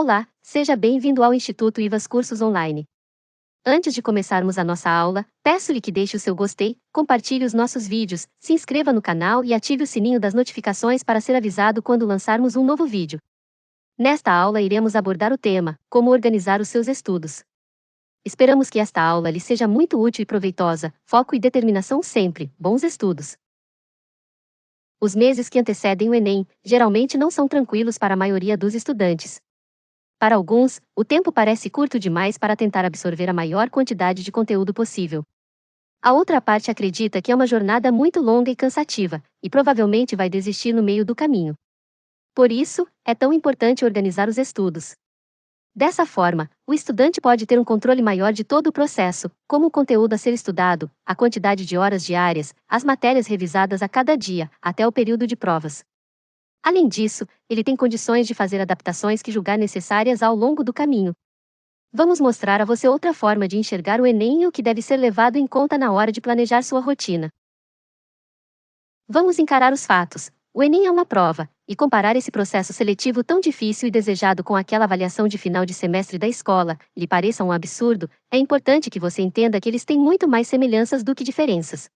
Olá, seja bem-vindo ao Instituto IVAS Cursos Online. Antes de começarmos a nossa aula, peço-lhe que deixe o seu gostei, compartilhe os nossos vídeos, se inscreva no canal e ative o sininho das notificações para ser avisado quando lançarmos um novo vídeo. Nesta aula iremos abordar o tema, como organizar os seus estudos. Esperamos que esta aula lhe seja muito útil e proveitosa, foco e determinação sempre, bons estudos. Os meses que antecedem o Enem, geralmente não são tranquilos para a maioria dos estudantes. Para alguns, o tempo parece curto demais para tentar absorver a maior quantidade de conteúdo possível. A outra parte acredita que é uma jornada muito longa e cansativa, e provavelmente vai desistir no meio do caminho. Por isso, é tão importante organizar os estudos. Dessa forma, o estudante pode ter um controle maior de todo o processo, como o conteúdo a ser estudado, a quantidade de horas diárias, as matérias revisadas a cada dia, até o período de provas. Além disso, ele tem condições de fazer adaptações que julgar necessárias ao longo do caminho. Vamos mostrar a você outra forma de enxergar o Enem e o que deve ser levado em conta na hora de planejar sua rotina. Vamos encarar os fatos. O Enem é uma prova, e comparar esse processo seletivo tão difícil e desejado com aquela avaliação de final de semestre da escola, lhe pareça um absurdo, é importante que você entenda que eles têm muito mais semelhanças do que diferenças.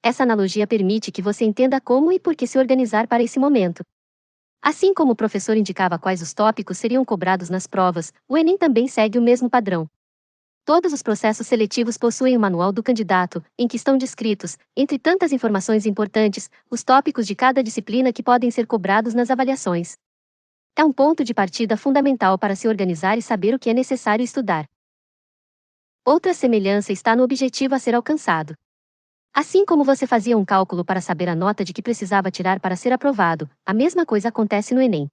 Essa analogia permite que você entenda como e por que se organizar para esse momento. Assim como o professor indicava quais os tópicos seriam cobrados nas provas, o Enem também segue o mesmo padrão. Todos os processos seletivos possuem o manual do candidato, em que estão descritos, entre tantas informações importantes, os tópicos de cada disciplina que podem ser cobrados nas avaliações. É um ponto de partida fundamental para se organizar e saber o que é necessário estudar. Outra semelhança está no objetivo a ser alcançado. Assim como você fazia um cálculo para saber a nota de que precisava tirar para ser aprovado, a mesma coisa acontece no Enem.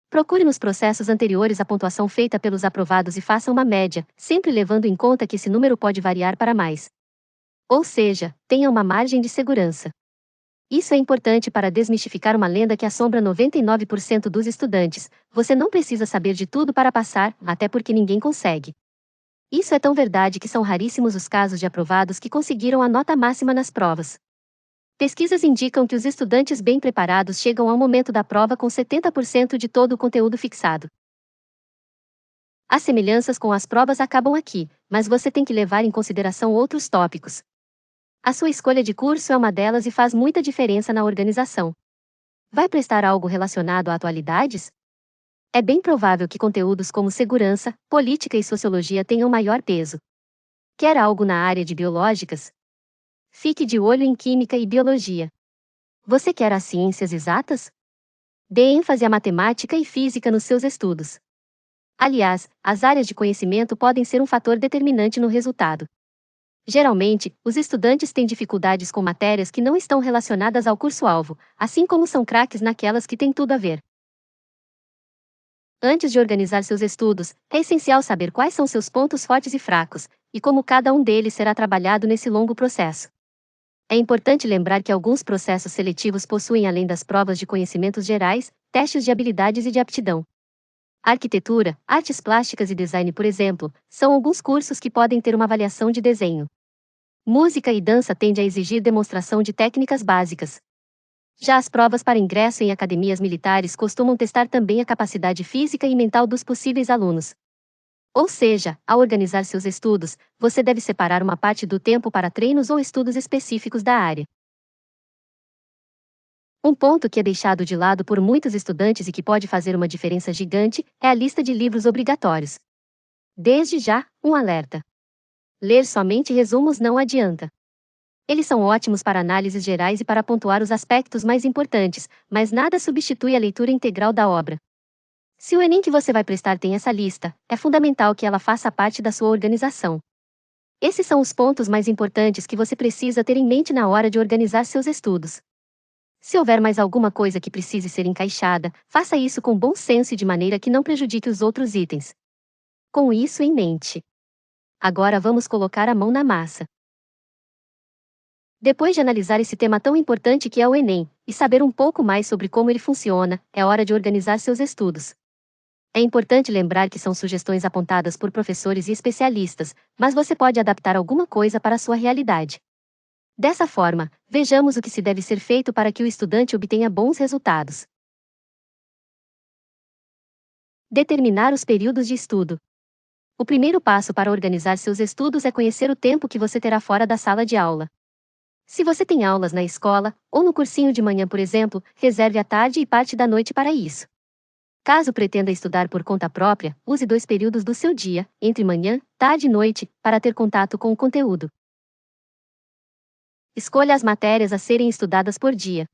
Procure nos processos anteriores a pontuação feita pelos aprovados e faça uma média, sempre levando em conta que esse número pode variar para mais. Ou seja, tenha uma margem de segurança. Isso é importante para desmistificar uma lenda que assombra 99% dos estudantes: você não precisa saber de tudo para passar, até porque ninguém consegue. Isso é tão verdade que são raríssimos os casos de aprovados que conseguiram a nota máxima nas provas. Pesquisas indicam que os estudantes bem preparados chegam ao momento da prova com 70% de todo o conteúdo fixado. As semelhanças com as provas acabam aqui, mas você tem que levar em consideração outros tópicos. A sua escolha de curso é uma delas e faz muita diferença na organização. Vai prestar algo relacionado a atualidades? É bem provável que conteúdos como segurança, política e sociologia tenham maior peso. Quer algo na área de biológicas? Fique de olho em química e biologia. Você quer as ciências exatas? Dê ênfase à matemática e física nos seus estudos. Aliás, as áreas de conhecimento podem ser um fator determinante no resultado. Geralmente, os estudantes têm dificuldades com matérias que não estão relacionadas ao curso-alvo, assim como são craques naquelas que têm tudo a ver. Antes de organizar seus estudos, é essencial saber quais são seus pontos fortes e fracos, e como cada um deles será trabalhado nesse longo processo. É importante lembrar que alguns processos seletivos possuem, além das provas de conhecimentos gerais, testes de habilidades e de aptidão. Arquitetura, artes plásticas e design, por exemplo, são alguns cursos que podem ter uma avaliação de desenho. Música e dança tendem a exigir demonstração de técnicas básicas. Já as provas para ingresso em academias militares costumam testar também a capacidade física e mental dos possíveis alunos. Ou seja, ao organizar seus estudos, você deve separar uma parte do tempo para treinos ou estudos específicos da área. Um ponto que é deixado de lado por muitos estudantes e que pode fazer uma diferença gigante é a lista de livros obrigatórios. Desde já, um alerta. Ler somente resumos não adianta. Eles são ótimos para análises gerais e para pontuar os aspectos mais importantes, mas nada substitui a leitura integral da obra. Se o Enem que você vai prestar tem essa lista, é fundamental que ela faça parte da sua organização. Esses são os pontos mais importantes que você precisa ter em mente na hora de organizar seus estudos. Se houver mais alguma coisa que precise ser encaixada, faça isso com bom senso e de maneira que não prejudique os outros itens. Com isso em mente. Agora vamos colocar a mão na massa. Depois de analisar esse tema tão importante que é o Enem, e saber um pouco mais sobre como ele funciona, é hora de organizar seus estudos. É importante lembrar que são sugestões apontadas por professores e especialistas, mas você pode adaptar alguma coisa para a sua realidade. Dessa forma, vejamos o que se deve ser feito para que o estudante obtenha bons resultados. Determinar os períodos de estudo. O primeiro passo para organizar seus estudos é conhecer o tempo que você terá fora da sala de aula. Se você tem aulas na escola, ou no cursinho de manhã, por exemplo, reserve a tarde e parte da noite para isso. Caso pretenda estudar por conta própria, use 2 períodos do seu dia, entre manhã, tarde e noite, para ter contato com o conteúdo. Escolha as matérias a serem estudadas por dia.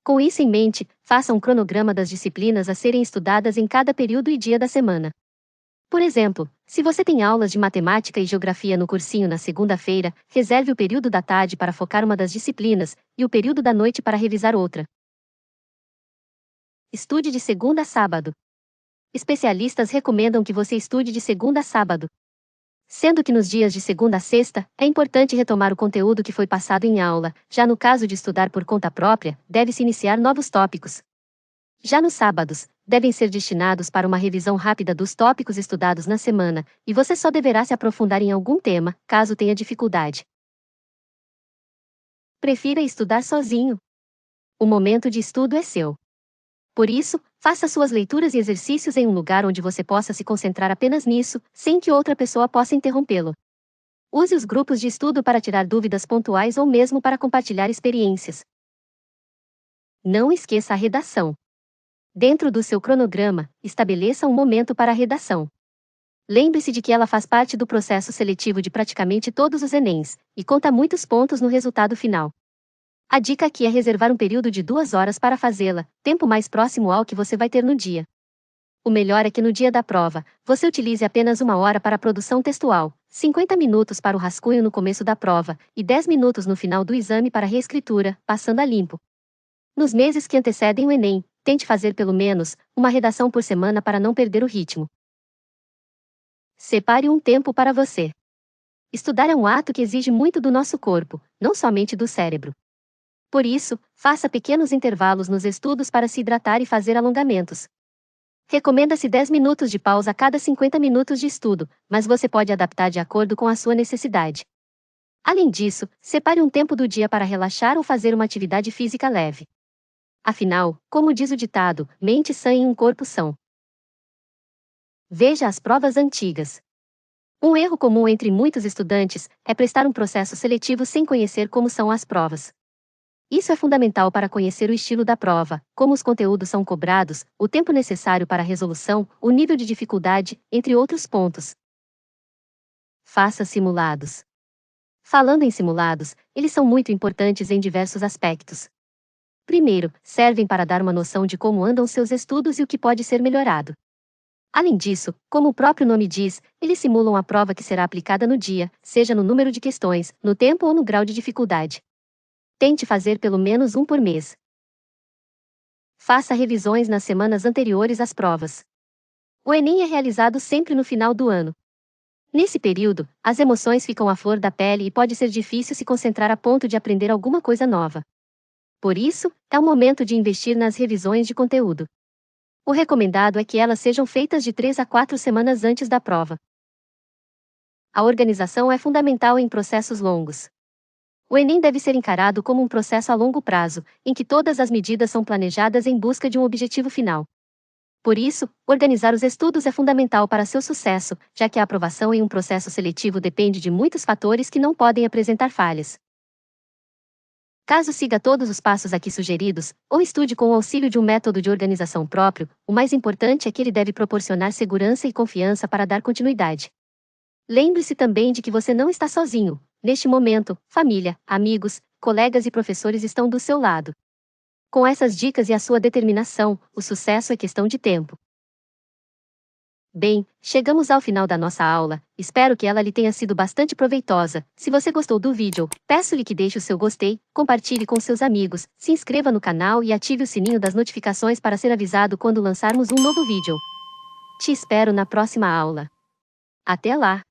Com isso em mente, faça um cronograma das disciplinas a serem estudadas em cada período e dia da semana. Por exemplo, se você tem aulas de matemática e geografia no cursinho na segunda-feira, reserve o período da tarde para focar uma das disciplinas e o período da noite para revisar outra. Estude de segunda a sábado. Especialistas recomendam que você estude de segunda a sábado. Sendo que nos dias de segunda a sexta, é importante retomar o conteúdo que foi passado em aula, já no caso de estudar por conta própria, deve-se iniciar novos tópicos. Já nos sábados, devem ser destinados para uma revisão rápida dos tópicos estudados na semana, e você só deverá se aprofundar em algum tema, caso tenha dificuldade. Prefira estudar sozinho. O momento de estudo é seu. Por isso, faça suas leituras e exercícios em um lugar onde você possa se concentrar apenas nisso, sem que outra pessoa possa interrompê-lo. Use os grupos de estudo para tirar dúvidas pontuais ou mesmo para compartilhar experiências. Não esqueça a redação. Dentro do seu cronograma, estabeleça um momento para a redação. Lembre-se de que ela faz parte do processo seletivo de praticamente todos os Enems, e conta muitos pontos no resultado final. A dica aqui é reservar um período de 2 horas para fazê-la, tempo mais próximo ao que você vai ter no dia. O melhor é que no dia da prova, você utilize apenas 1 hora para a produção textual, 50 minutos para o rascunho no começo da prova, e 10 minutos no final do exame para a reescritura, passando a limpo. Nos meses que antecedem o Enem, tente fazer pelo menos uma redação por semana para não perder o ritmo. Separe um tempo para você. Estudar é um ato que exige muito do nosso corpo, não somente do cérebro. Por isso, faça pequenos intervalos nos estudos para se hidratar e fazer alongamentos. Recomenda-se 10 minutos de pausa a cada 50 minutos de estudo, mas você pode adaptar de acordo com a sua necessidade. Além disso, separe um tempo do dia para relaxar ou fazer uma atividade física leve. Afinal, como diz o ditado, mente sã em um corpo são. Veja as provas antigas. Um erro comum entre muitos estudantes é prestar um processo seletivo sem conhecer como são as provas. Isso é fundamental para conhecer o estilo da prova, como os conteúdos são cobrados, o tempo necessário para a resolução, o nível de dificuldade, entre outros pontos. Faça simulados. Falando em simulados, eles são muito importantes em diversos aspectos. Primeiro, servem para dar uma noção de como andam seus estudos e o que pode ser melhorado. Além disso, como o próprio nome diz, eles simulam a prova que será aplicada no dia, seja no número de questões, no tempo ou no grau de dificuldade. Tente fazer pelo menos um por mês. Faça revisões nas semanas anteriores às provas. O Enem é realizado sempre no final do ano. Nesse período, as emoções ficam à flor da pele e pode ser difícil se concentrar a ponto de aprender alguma coisa nova. Por isso, é o momento de investir nas revisões de conteúdo. O recomendado é que elas sejam feitas de 3 a 4 semanas antes da prova. A organização é fundamental em processos longos. O Enem deve ser encarado como um processo a longo prazo, em que todas as medidas são planejadas em busca de um objetivo final. Por isso, organizar os estudos é fundamental para seu sucesso, já que a aprovação em um processo seletivo depende de muitos fatores que não podem apresentar falhas. Caso siga todos os passos aqui sugeridos, ou estude com o auxílio de um método de organização próprio, o mais importante é que ele deve proporcionar segurança e confiança para dar continuidade. Lembre-se também de que você não está sozinho. Neste momento, família, amigos, colegas e professores estão do seu lado. Com essas dicas e a sua determinação, o sucesso é questão de tempo. Bem, chegamos ao final da nossa aula, espero que ela lhe tenha sido bastante proveitosa. Se você gostou do vídeo, peço-lhe que deixe o seu gostei, compartilhe com seus amigos, se inscreva no canal e ative o sininho das notificações para ser avisado quando lançarmos um novo vídeo. Te espero na próxima aula. Até lá!